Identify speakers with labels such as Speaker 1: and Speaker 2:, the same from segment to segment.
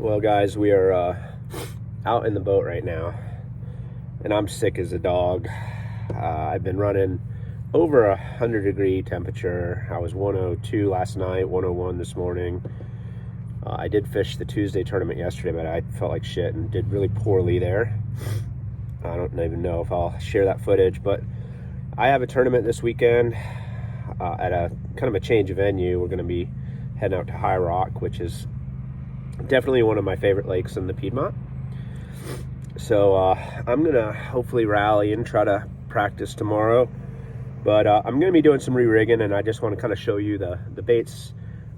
Speaker 1: Well, guys, we are out in the boat right now, and I'm sick as a dog. I've been running over 100-degree temperature. I was 102 last night, 101 this morning. I did fish the Tuesday tournament yesterday, but I felt like shit and did really poorly there. I don't even know if I'll share that footage, but I have a tournament this weekend at a kind of a change of venue. We're going to be heading out to High Rock, which is definitely one of my favorite lakes in the Piedmont. So I'm going to hopefully rally and try to practice tomorrow. But I'm going to be doing some re-rigging, and I just want to kind of show you the baits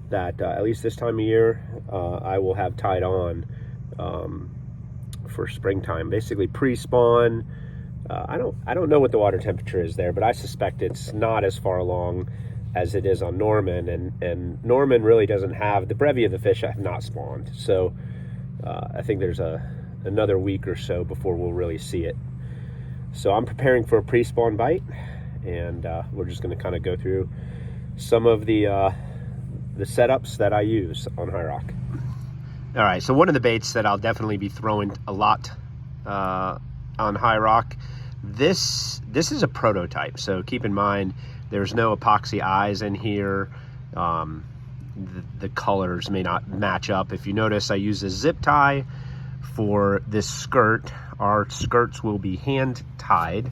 Speaker 1: that at least this time of year I will have tied on for springtime. Basically pre-spawn. I don't know what the water temperature is there, but I suspect it's not as far along as it is on Norman, and Norman really doesn't have the brevity of the fish have not spawned. So I think there's another week or so before we'll really see it. So I'm preparing for a pre-spawn bite, and we're just going to kind of go through some of the setups that I use on High Rock. All right, so one of the baits that I'll definitely be throwing a lot on High Rock, this is a prototype, so keep in mind there's no epoxy eyes in here. The colors may not match up. If you notice, I use a zip tie for this skirt. Our skirts will be hand tied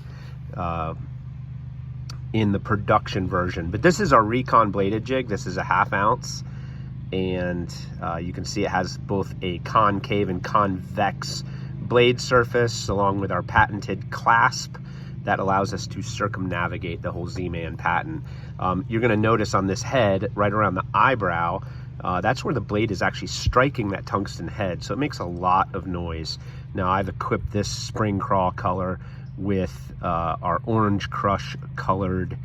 Speaker 1: in the production version, but this is our Recon bladed jig. This is a 1/2 ounce, and you can see it has both a concave and convex blade surface along with our patented clasp that allows us to circumnavigate the whole Z-Man patent. You're going to notice on this head right around the eyebrow, that's where the blade is actually striking that tungsten head, so it makes a lot of noise. Now I've equipped this spring crawl color with our orange crush colored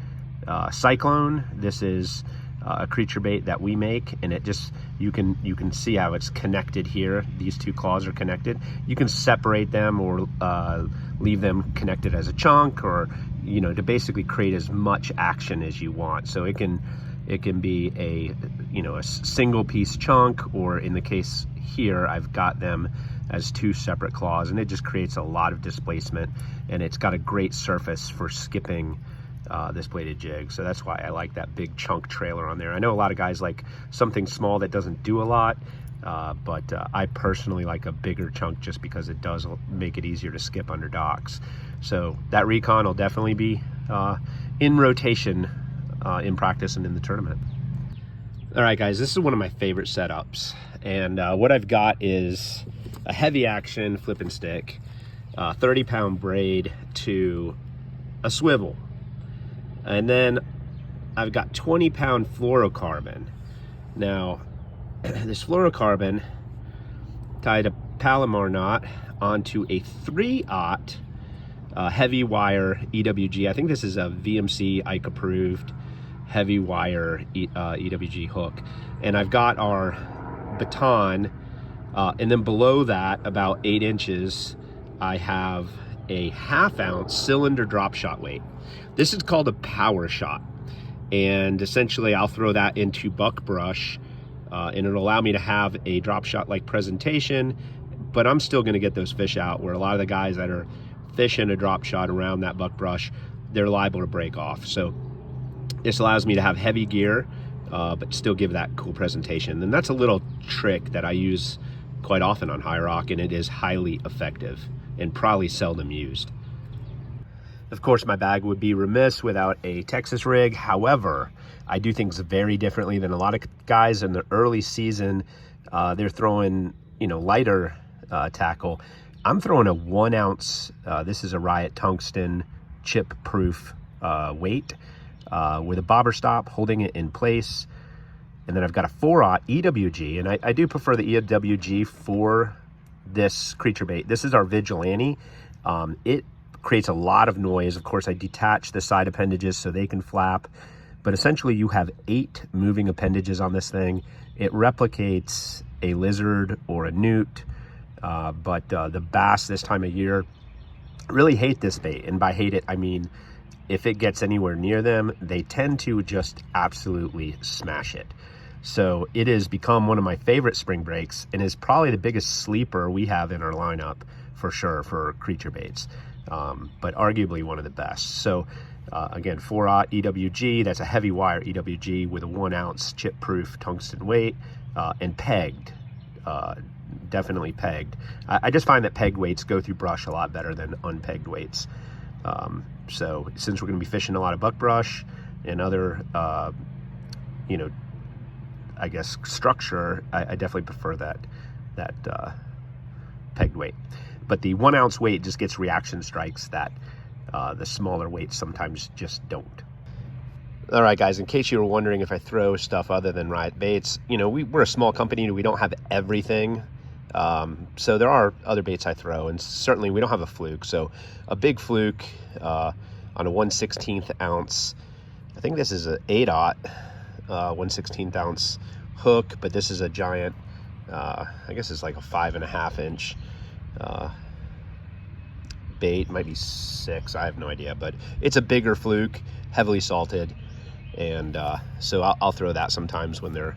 Speaker 1: Cyclone. This is a creature bait that we make, and it just, you can see how it's connected here. These two claws are connected. You can separate them or leave them connected as a chunk, or to basically create as much action as you want. So it can be a single piece chunk, or in the case here I've got them as two separate claws, and it just creates a lot of displacement, and it's got a great surface for skipping this bladed jig. So that's why I like that big chunk trailer on there. I know a lot of guys like something small that doesn't do a lot, but I personally like a bigger chunk just because it does make it easier to skip under docks. So that Recon will definitely be in rotation in practice and in the tournament. All right, guys, this is one of my favorite setups, and what I've got is a heavy action flip and stick, 30-pound braid to a swivel. And then I've got 20-pound fluorocarbon. Now, this fluorocarbon tied a Palomar knot onto a 3/0 heavy wire EWG. I think this is a VMC Ike approved heavy wire EWG hook. And I've got our baton, and then below that, about 8 inches, I have a 1/2 ounce cylinder drop shot weight. This is called a power shot, and essentially I'll throw that into buck brush, and it'll allow me to have a drop shot like presentation, but I'm still going to get those fish out, where a lot of the guys that are fishing a drop shot around that buck brush, they're liable to break off. So this allows me to have heavy gear, but still give that cool presentation. And that's a little trick that I use quite often on High Rock, and it is highly effective and probably seldom used. Of course, my bag would be remiss without a Texas rig. However, I do things very differently than a lot of guys in the early season. They're throwing, lighter tackle. I'm throwing a 1 ounce, this is a Riot tungsten chip proof weight with a bobber stop holding it in place. And then I've got a 4/0 EWG, and I do prefer the EWG for this creature bait. This is our Vigilante. It creates a lot of noise. Of course, I detach the side appendages so they can flap, but essentially you have 8 moving appendages on this thing. It replicates a lizard or a newt, but the bass this time of year really hate this bait, and by hate it I mean if it gets anywhere near them, they tend to just absolutely smash it. So it has become one of my favorite spring breaks and is probably the biggest sleeper we have in our lineup for sure for creature baits, but arguably one of the best. So again, 4/0 EWG, that's a heavy wire EWG with a 1 ounce chip proof tungsten weight, and pegged, definitely pegged. I just find that pegged weights go through brush a lot better than unpegged weights. So since we're going to be fishing a lot of buckbrush and other, you know, I guess structure, I definitely prefer that pegged weight. But the 1 ounce weight just gets reaction strikes that the smaller weights sometimes just don't. All right, guys, in case you were wondering if I throw stuff other than Riot baits, you know, we're a small company. We don't have everything. So there are other baits I throw, and certainly we don't have a fluke. So a big fluke on a 1/16 ounce, I think this is an 8/0, 1/16 ounce hook, but this is a giant, I guess it's like a 5.5 inch bait, might be 6, I have no idea, but it's a bigger fluke, heavily salted, and so I'll throw that sometimes when they're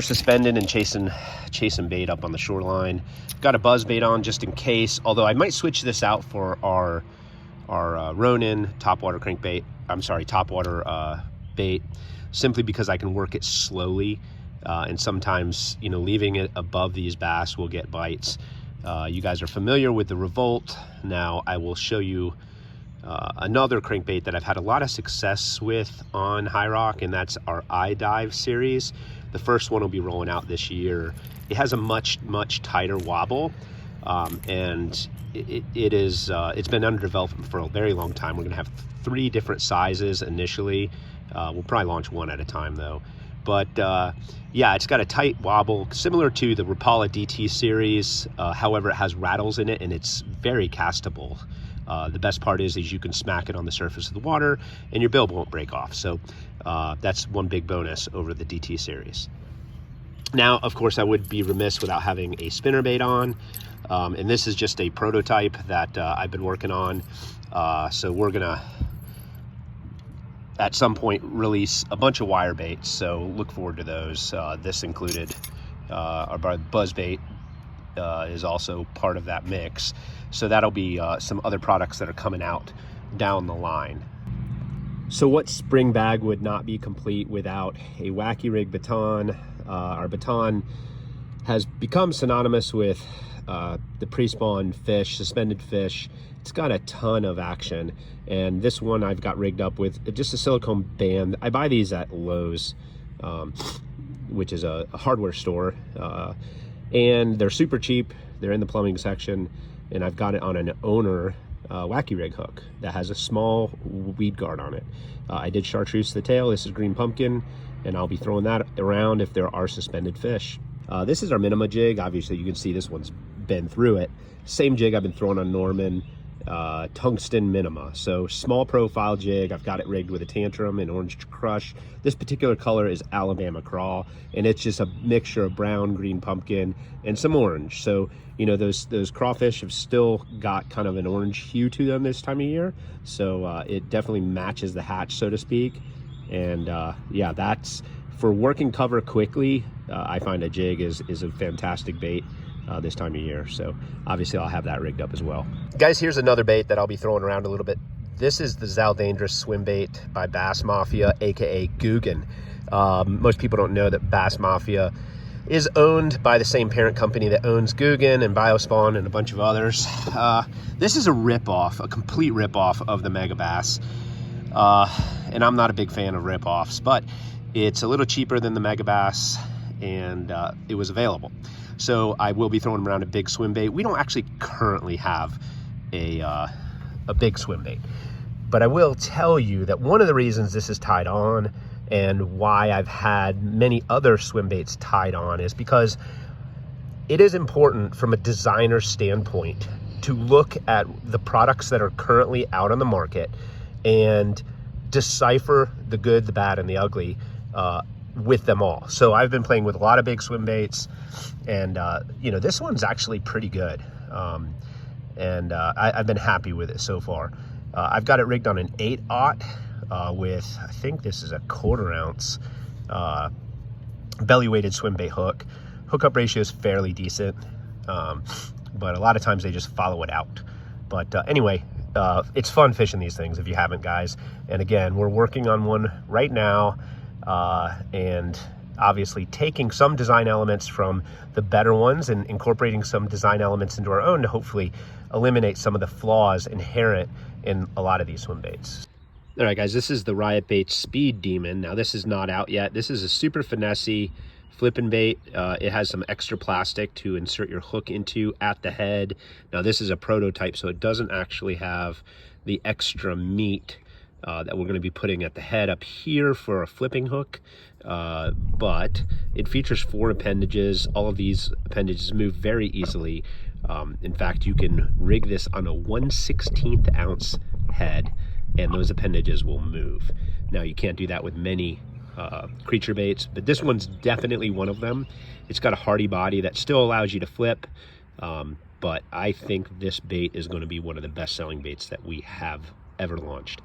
Speaker 1: suspended and chasing bait up on the shoreline. Got a buzz bait on just in case, although I might switch this out for our Ronin topwater crankbait. I'm sorry, topwater bait, simply because I can work it slowly, and sometimes, you know, leaving it above these bass will get bites. You guys are familiar with the Revolt. Now I will show you another crankbait that I've had a lot of success with on High Rock, and that's our iDive series. The first one will be rolling out this year. It has a much tighter wobble, and it's been under development for a very long time. We're gonna have 3 different sizes initially. We'll probably launch 1 at a time though. But yeah, it's got a tight wobble similar to the Rapala DT series. However, it has rattles in it and it's very castable. The best part is you can smack it on the surface of the water and your bill won't break off. So that's one big bonus over the DT series. Now, of course, I would be remiss without having a spinnerbait on. And this is just a prototype that I've been working on. So we're gonna, at some point, release a bunch of wire baits, so look forward to those. This included our buzz bait is also part of that mix. So that'll be some other products that are coming out down the line. So what spring bag would not be complete without a wacky rig baton? Our baton has become synonymous with the pre-spawn fish, suspended fish. It's got a ton of action, and this one I've got rigged up with just a silicone band. I buy these at Lowe's, which is a hardware store, and they're super cheap. They're in the plumbing section, and I've got it on an owner wacky rig hook that has a small weed guard on it. I did chartreuse the tail. This is green pumpkin, and I'll be throwing that around if there are suspended fish. This is our minima jig. Obviously you can see this one's been through it. Same jig I've been throwing on Norman, tungsten minima. So small profile jig. I've got it rigged with a tantrum and orange crush. This particular color is Alabama crawl, and it's just a mixture of brown, green pumpkin, and some orange. So, you know, those crawfish have still got kind of an orange hue to them this time of year. So it definitely matches the hatch, so to speak. And yeah, that's for working cover quickly. I find a jig is a fantastic bait this time of year. So obviously I'll have that rigged up as well. Guys, here's another bait that I'll be throwing around a little bit. This is the Zal Dangerous swim bait by Bass Mafia, aka Guggen. Most people don't know that Bass Mafia is owned by the same parent company that owns Guggen and Biospawn and a bunch of others. This is a ripoff, a complete ripoff of the Mega Bass. And I'm not a big fan of ripoffs, but it's a little cheaper than the Mega Bass, and it was available. So I will be throwing around a big swim bait. We don't actually currently have a big swim bait, but I will tell you that one of the reasons this is tied on and why I've had many other swim baits tied on is because it is important from a designer standpoint to look at the products that are currently out on the market and decipher the good, the bad, and the ugly with them all. So I've been playing with a lot of big swim baits, and you know, this one's actually pretty good, and I've been happy with it so far. I've got it rigged on an 8/0 with, I think this is a 1/4 ounce belly weighted swim bait hook. Hookup ratio is fairly decent, but a lot of times they just follow it out. But anyway, it's fun fishing these things if you haven't, guys. And again, we're working on one right now, and obviously taking some design elements from the better ones and incorporating some design elements into our own to hopefully eliminate some of the flaws inherent in a lot of these swim baits. All right, guys, this is the Riot Bait Speed Demon. Now, this is not out yet. This is a super finessey flipping bait. It has some extra plastic to insert your hook into at the head. Now, this is a prototype, so it doesn't actually have the extra meat that we're going to be putting at the head up here for a flipping hook, but it features 4 appendages. All of these appendages move very easily. In fact, you can rig this on a 1/16 ounce head, and those appendages will move. Now, you can't do that with many creature baits, but this one's definitely one of them. It's got a hardy body that still allows you to flip, but I think this bait is going to be one of the best selling baits that we have ever launched.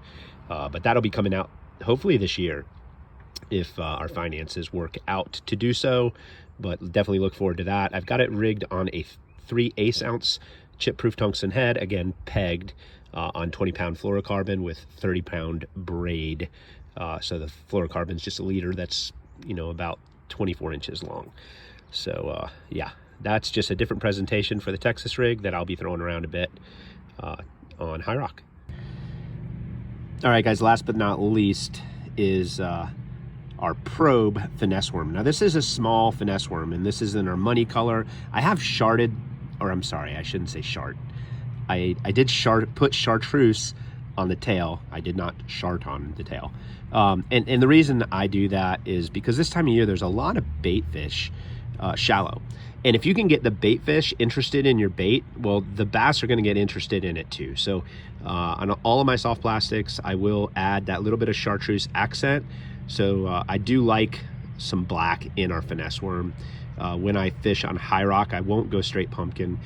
Speaker 1: But that'll be coming out hopefully this year if our finances work out to do so, but definitely look forward to that. I've got it rigged on a 3/8 ounce chip proof tungsten head, again pegged on 20-pound fluorocarbon with 30-pound braid. So the fluorocarbon is just a leader that's, you know, about 24 inches long. So yeah, that's just a different presentation for the Texas rig that I'll be throwing around a bit on High Rock. All right, guys, last but not least is our probe finesse worm. Now, this is a small finesse worm, and this is in our money color. I have sharded, or I'm sorry, I shouldn't say shard. I did put chartreuse on the tail. I did not shart on the tail. And the reason I do that is because this time of year, there's a lot of bait fish shallow. And if you can get the bait fish interested in your bait, well, the bass are going to get interested in it too. So on all of my soft plastics, I will add that little bit of chartreuse accent. So I do like some black in our finesse worm. When I fish on High Rock, I won't go straight pumpkin.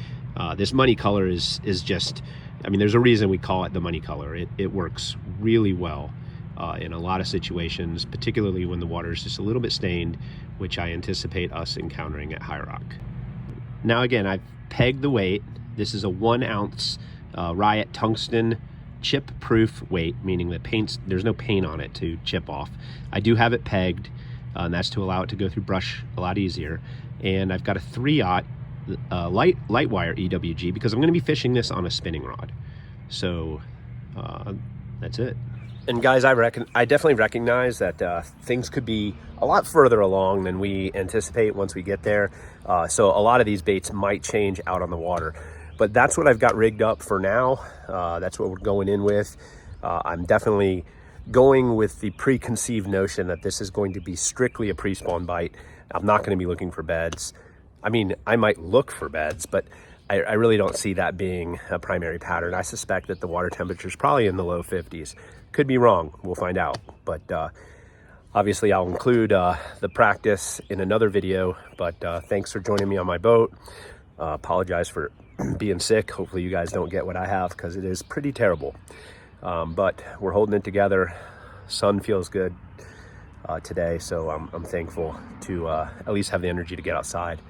Speaker 1: This money color is just, I mean, there's a reason we call it the money color. It works really well in a lot of situations, particularly when the water is just a little bit stained, which I anticipate us encountering at High Rock. Now, again, I've pegged the weight. This is a 1 ounce Riot tungsten chip proof weight, meaning that there's no paint on it to chip off. I do have it pegged, and that's to allow it to go through brush a lot easier. And I've got a 3/0 light wire EWG because I'm going to be fishing this on a spinning rod. So that's it. And guys, I definitely recognize that things could be a lot further along than we anticipate once we get there. So a lot of these baits might change out on the water, but that's what I've got rigged up for now. That's what we're going in with. I'm definitely going with the preconceived notion that this is going to be strictly a pre-spawn bite. I'm not going to be looking for beds. I mean, I might look for beds, but I really don't see that being a primary pattern. I suspect that the water temperature is probably in the low 50s. Could be wrong, we'll find out. But obviously I'll include the practice in another video, but thanks for joining me on my boat. Apologize for being sick. Hopefully you guys don't get what I have, because it is pretty terrible. But we're holding it together. Sun feels good today, so I'm thankful to at least have the energy to get outside.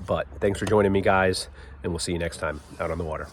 Speaker 1: But thanks for joining me, guys, and we'll see you next time out on the water.